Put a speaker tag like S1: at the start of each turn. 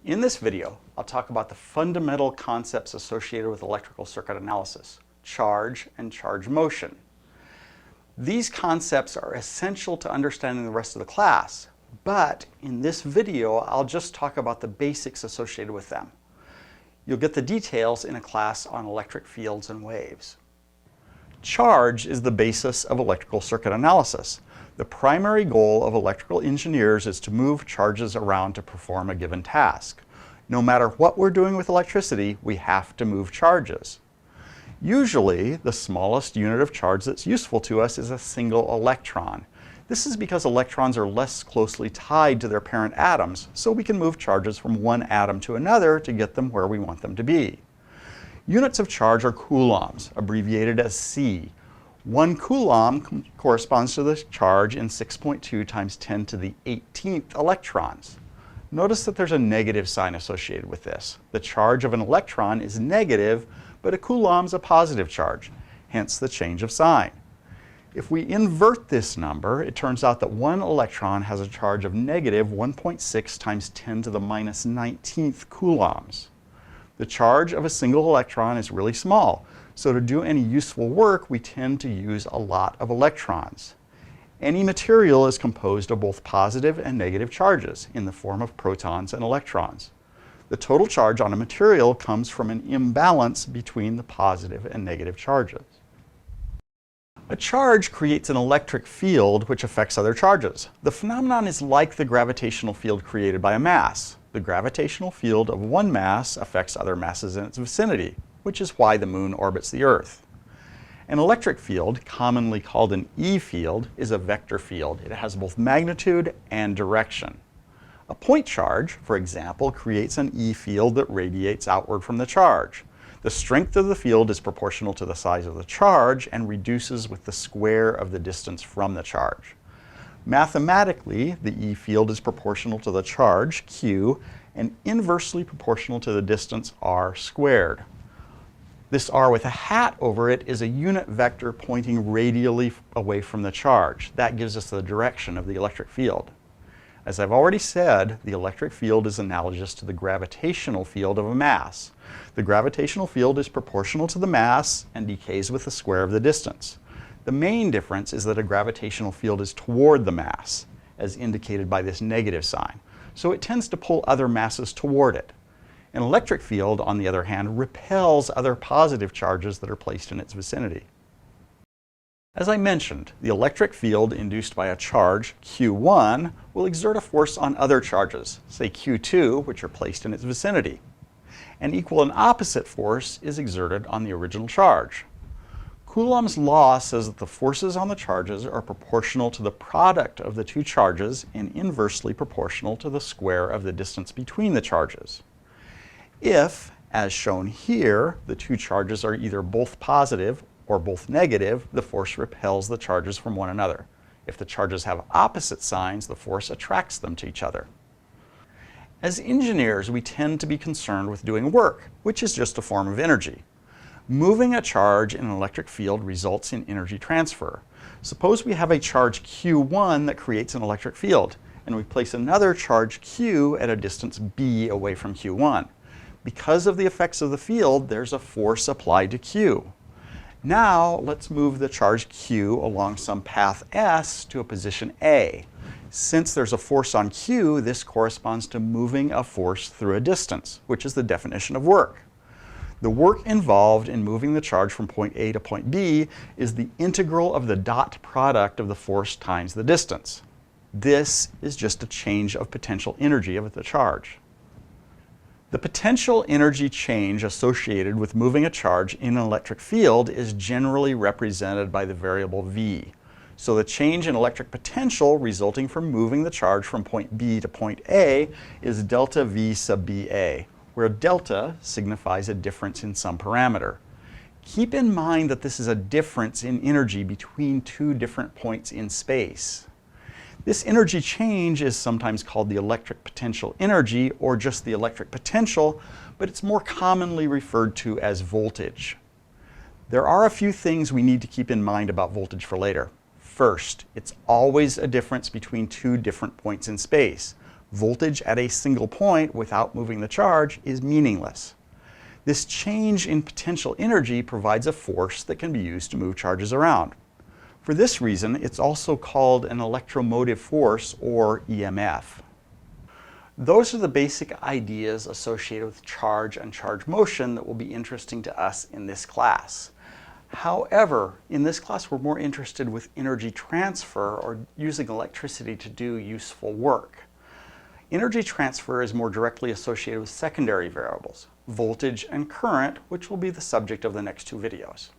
S1: In this video, I'll talk about the fundamental concepts associated with electrical circuit analysis, charge and charge motion. These concepts are essential to understanding the rest of the class, but in this video, I'll just talk about the basics associated with them. You'll get the details in a class on electric fields and waves. Charge is the basis of electrical circuit analysis. The primary goal of electrical engineers is to move charges around to perform a given task. No matter what we're doing with electricity, we have to move charges. Usually, the smallest unit of charge that's useful to us is a single electron. This is because electrons are less closely tied to their parent atoms, so we can move charges from one atom to another to get them where we want them to be. Units of charge are coulombs, abbreviated as C. 1 coulomb corresponds to the charge in 6.2 times 10 to the 18th electrons. Notice that there's a negative sign associated with this. The charge of an electron is negative, but a coulomb's a positive charge, hence the change of sign. If we invert this number, it turns out that one electron has a charge of negative 1.6 times 10 to the minus 19th coulombs. The charge of a single electron is really small, so to do any useful work, we tend to use a lot of electrons. Any material is composed of both positive and negative charges in the form of protons and electrons. The total charge on a material comes from an imbalance between the positive and negative charges. A charge creates an electric field which affects other charges. The phenomenon is like the gravitational field created by a mass. The gravitational field of one mass affects other masses in its vicinity, which is why the moon orbits the Earth. An electric field, commonly called an E field, is a vector field. It has both magnitude and direction. A point charge, for example, creates an E field that radiates outward from the charge. The strength of the field is proportional to the size of the charge and reduces with the square of the distance from the charge. Mathematically, the E field is proportional to the charge, Q, and inversely proportional to the distance, R squared. This R with a hat over it is a unit vector pointing radially away from the charge. That gives us the direction of the electric field. As I've already said, the electric field is analogous to the gravitational field of a mass. The gravitational field is proportional to the mass and decays with the square of the distance. The main difference is that a gravitational field is toward the mass, as indicated by this negative sign, so it tends to pull other masses toward it. An electric field, on the other hand, repels other positive charges that are placed in its vicinity. As I mentioned, the electric field induced by a charge, Q1, will exert a force on other charges, say Q2, which are placed in its vicinity. An equal and opposite force is exerted on the original charge. Coulomb's law says that the forces on the charges are proportional to the product of the two charges and inversely proportional to the square of the distance between the charges. If, as shown here, the two charges are either both positive or both negative, the force repels the charges from one another. If the charges have opposite signs, the force attracts them to each other. As engineers, we tend to be concerned with doing work, which is just a form of energy. Moving a charge in an electric field results in energy transfer. Suppose we have a charge Q1 that creates an electric field, and we place another charge Q at a distance B away from Q1. Because of the effects of the field, there's a force applied to Q. Now, let's move the charge Q along some path S to a position A. Since there's a force on Q, this corresponds to moving a force through a distance, which is the definition of work. The work involved in moving the charge from point A to point B is the integral of the dot product of the force times the distance. This is just a change of potential energy of the charge. The potential energy change associated with moving a charge in an electric field is generally represented by the variable V. So the change in electric potential resulting from moving the charge from point B to point A is delta V sub BA, where delta signifies a difference in some parameter. Keep in mind that this is a difference in energy between two different points in space. This energy change is sometimes called the electric potential energy or just the electric potential, but it's more commonly referred to as voltage. There are a few things we need to keep in mind about voltage for later. First, it's always a difference between two different points in space. Voltage at a single point without moving the charge is meaningless. This change in potential energy provides a force that can be used to move charges around. For this reason, it's also called an electromotive force, or EMF. Those are the basic ideas associated with charge and charge motion that will be interesting to us in this class. However, in this class we're more interested with energy transfer, or using electricity to do useful work. Energy transfer is more directly associated with secondary variables, voltage and current, which will be the subject of the next two videos.